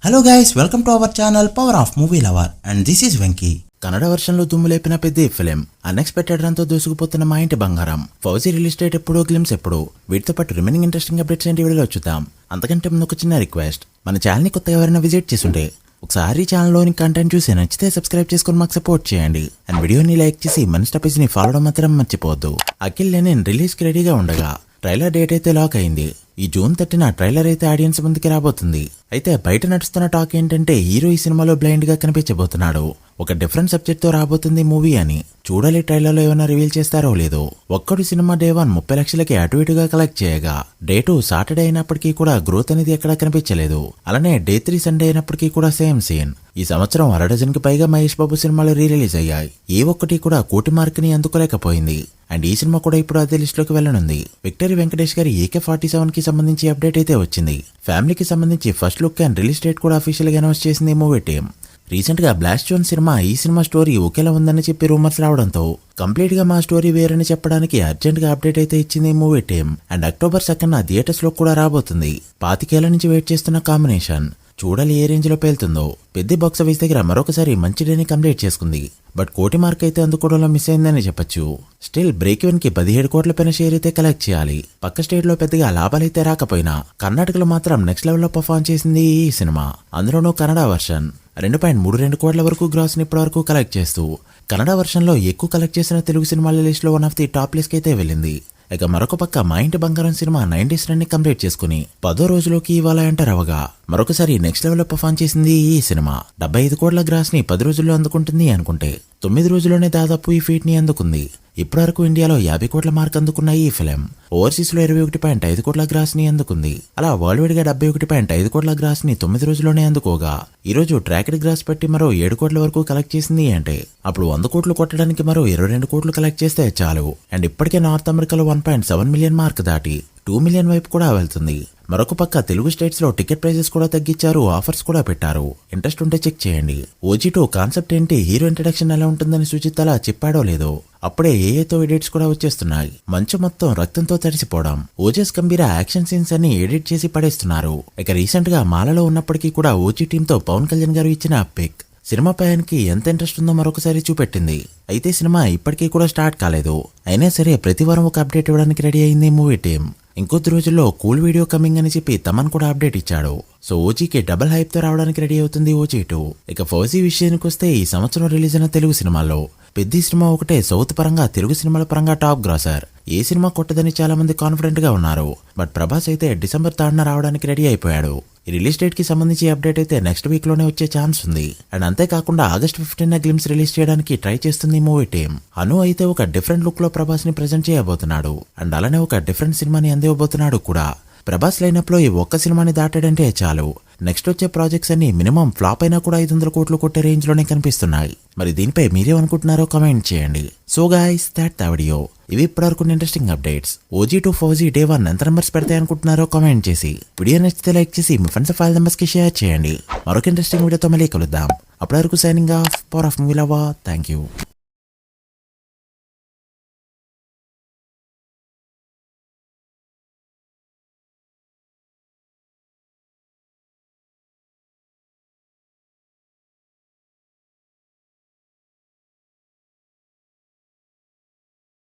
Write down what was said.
Hello guys, welcome to our channel power of movie lover and this is Venky. Kannada వర్షన్లో దుమ్ము లేపిన పెద్ద film unexpected రన్తో దూసుకుపోతున్న మా ఇంటి బంగారం. ఫౌజీ రిలీజ్ డేట్ ఎప్పుడో, గ్లిమ్స్ ఎప్పుడు, వీటితో పాటు రిమైనింగ్ ఇంట్రెస్టింగ్ అప్డేట్స్ ఏంటి వీడియోలో చూద్దాం. అంతకంటే ముందు ఒక చిన్న రిక్వెస్ట్, మన ఛానల్ని కొత్తగా ఎవరైనా విజిట్ చేస్తుంటే ఒకసారి ఛానల్లోని కంటెంట్ చూసి నచ్చితే సబ్స్క్రైబ్ చేసుకుని మాకు సపోర్ట్ చేయండి. అండ్ వీడియోని లైక్ చేసి మన స్టాపేజ్ని ఫాలో మాత్రం మర్చిపోవద్దు. అఖిల్ లెనిన్ రిలీజ్కి రెడీగా ఉండగా ట్రైలర్ డేట్ అయితే లాక్ అయింది. ఈ జూన్ 30న ట్రైలర్ అయితే ఆడియన్స్ ముందుకి రాబోతుంది. అయితే బయట నడుస్తున్న టాక్ ఏంటంటే హీరో ఈ సినిమాలో బ్లైండ్ గా కనిపించబోతున్నాడు. ఒక డిఫరెంట్ సబ్జెక్ట్ తో రాబోతుంది మూవీ అని. చూడాలి ట్రైలర్ లో ఏమైనా రివీల్ చేస్తారో లేదో. ఒక్కడు సినిమా డే 1 30 లక్షలకి అటు ఇటుగా కలెక్ట్ చేయగా డే 2 సాటర్డే అయినప్పటికీ కూడా గ్రోత్ అనేది ఎక్కడా కనిపించలేదు. అలానే డే 3 సండే అయినప్పటికీ కూడా సేమ్ సీన్. ఈ సంవత్సరం 1 డజన్కి పైగా మహేష్ బాబు సినిమాలు రిలీజ్ అయ్యాయి. ఏ ఒక్కటి కూడా కోటి మార్క్ ని అందుకోలేకపోయింది. అండ్ ఈ సినిమా కూడా ఇప్పుడు అదే లిస్ట్ లోకి వెళ్ళనుంది. విక్టరీ వెంకటేష్ గారి AK-47 కి సంబంధించి అప్డేట్ అయితే వచ్చింది. ఫ్యామిలీకి సంబంధించి first look and release date కూడా అఫీషియల్ గా అనౌన్స్ చేసింది మూవీ టీమ్. రీసెంట్ గా బ్లాస్ట్ జోన్ సినిమా ఈ సినిమా స్టోరీ ఒకేలా ఉందని చెప్పి రూమర్స్ రావడంతో కంప్లీట్ గా మా స్టోరీ వేరని చెప్పడానికి అర్జెంట్ గా అప్డేట్ అయితే ఇచ్చింది మూవీ టీమ్. అండ్ October 2న థియేటర్స్ లో కూడా రాబోతుంది. 25 ఏళ్ల నుంచి వెయిట్ చేస్తున్న కాంబినేషన్. చూడాలి ఏ రేంజ్ లో పేలుతుందో. పెద్ద బాక్స్ ఆఫీస్ దగ్గర మరొకసారి మంచి డేని కంప్లీట్ చేసుకుంది. బట్ కోటి మార్క్ అయితే అందుకోవడంలో మిస్ అయిందని చెప్పొచ్చు. స్టిల్ బ్రేక్ ఈవెన్ కి 17 కోట్ల పైన షేర్ అయితే కలెక్ట్ చేయాలి. పక్క స్టేట్ లో పెద్దగా లాభాలైతే రాకపోయినా కర్ణాటకలో మాత్రం నెక్స్ట్ లెవెల్ లో పర్ఫార్మ్ చేసింది ఈ సినిమా. అందులోనూ కన్నడ వర్షన్ 2.32 కోట్ల వరకు గ్రాస్ ని ఇప్పటి వరకు కలెక్ట్ చేస్తూ కన్నడ వర్షన్ లో ఎక్కువ కలెక్ట్ చేసిన తెలుగు సినిమాల లిస్ట్ లో 1 ఆఫ్ ది టాప్ లిస్ట్ అయితే వెళ్ళింది. ఇక మరొక పక్క మా ఇంటి బంగారం సినిమా 90s రన్ ని కంప్లీట్ చేసుకుని 10వ రోజులోకి ఇవాళ ఎంటర్ అవగా మరొకసారి నెక్స్ట్ లెవెల్ లో పర్ఫార్మ్ చేసింది ఈ సినిమా. 75 కోట్ల గ్రాస్ ని 10 రోజుల్లో అందుకుంటుంది అనుకుంటే 9 రోజుల్లోనే దాదాపు ఈ ఫీట్ ని అందుకుంది. ఇప్పటివరకు ఇండియాలో 50 కోట్ల మార్క్ అందుకున్న ఈ ఫిలిం ఓవర్సీస్ లో 21.5 కోట్ల గ్రాస్ ని అందుకుంది. అలా వరల్డ్ వైడ్ గా 71.5 కోట్ల గ్రాస్ ని 9 రోజుల్లోనే అందుకోగా ఈ రోజు ట్రాకెడ్ గ్రాస్ పెట్టి మరో 7 కోట్ల వరకు కలెక్ట్ చేసింది అంటే అప్పుడు 100 కోట్లు కొట్టడానికి మరో 22 కోట్లు కలెక్ట్ చేస్తే చాలు. అండ్ ఇప్పటికే నార్త్ అమెరికాలో 1.7 మిలియన్ మార్క్ దాటి 2 మిలియన్ వైపు కూడా వెళ్తుంది. మరొక పక్క తెలుగు స్టేట్స్ లో టికెట్ ప్రైజెస్ కూడా తగ్గించారు, ఆఫర్స్ కూడా పెట్టారు. ఇంట్రెస్ట్ ఉంటే చెక్ చేయండి. OG2 కాన్సెప్ట్ ఏంటి, హీరో ఇంట్రడక్షన్ ఎలా ఉంటుందని సుజిత్ అలా చెప్పాడో లేదో. అప్పుడే ఏఏతో ఎడిట్స్ కూడా వచ్చేస్తున్నాయి. మంచు మొత్తం రక్తంతో తడిసిపోవడం, ఓజస్ గంభీర యాక్షన్ సీన్స్ అన్ని ఎడిట్ చేసి పడేస్తున్నారు. ఇక రీసెంట్ గా మాలలో ఉన్నప్పటికీ కూడా OG టీమ్ తో పవన్ కళ్యాణ్ గారు ఇచ్చిన పిక్ సినిమా పైకి ఎంత ఇంట్రెస్ట్ ఉందో మరొకసారి చూపెట్టింది. అయితే సినిమా ఇప్పటికీ కూడా స్టార్ట్ కాలేదు. అయినా సరే ప్రతి వారం ఒక అప్డేట్ ఇవ్వడానికి రెడీ అయింది మూవీ టీమ్. ఇంకొద్ది రోజుల్లో కూల్ వీడియో కమింగ్ అని చెప్పి తమన్ కూడా అప్డేట్ ఇచ్చాడు. సో ఓజీకి డబుల్ హైప్ తో రావడానికి రెడీ అవుతుంది OG2. ఇక ఫౌజీ విషయానికి వస్తే ఈ సంవత్సరం రిలీజ్ అయిన తెలుగు సినిమాల్లో పెద్ద సినిమా ఒకటే సౌత్ పరంగా తెలుగు సినిమాల పరంగా టాప్ గ్రాసర్. ఏ సినిమా కొట్టదని చాలా మంది కాన్ఫిడెంట్ గా ఉన్నారు. బట్ ప్రభాస్ అయితే December 3న రావడానికి రెడీ అయిపోయాడు. ఈ రిలీజ్ డేట్ కి సంబంధించి అప్డేట్ అయితే నెక్స్ట్ వీక్ లోనే వచ్చే ఛాన్స్ ఉంది. అండ్ అంతేకాకుండా August 15న గ్లిమ్స్ రిలీజ్ చేయడానికి ట్రై చేస్తుంది మూవీ టీమ్. అను అయితే ఒక డిఫరెంట్ లుక్ లో ప్రభాస్ ని ప్రెజెంట్ చేయబోతున్నాడు. అండ్ అలానే ఒక డిఫరెంట్ సినిమాని అందివ్వబోతున్నాడు కూడా. ప్రభాస్ లైనప్ లో ఈ ఒక్క సినిమాని దాటాడంటే చాలు. నెక్స్ట్ వచ్చే ప్రాజెక్ట్స్ అన్ని మినిమం ఫ్లాప్ అయినా కూడా 500 కోట్లు కొట్టే రేంజ్ లోనే కనిపిస్తున్నాయి. మరి దీనిపై మీరేమనుకుంటున్నారో కామెంట్ చేయండి. So guys, that video. ఇవి ఇప్పటివరకు interesting updates. OG2 fauji day 1 ఎంత నెంబర్స్ పెడతాయి అనుకుంటున్నారో కామెంట్ చేసి వీడియో నచ్చితే లైక్ చేసి మీ ఫ్రెండ్స్ 5 మెంబర్స్ కి షేర్ చేయండి. మరొక ఇంట్రెస్టింగ్ వీడియోతో మళ్ళీ కలుద్దాం. అప్పటి వరకు signing off, power of movie lover. Thank you.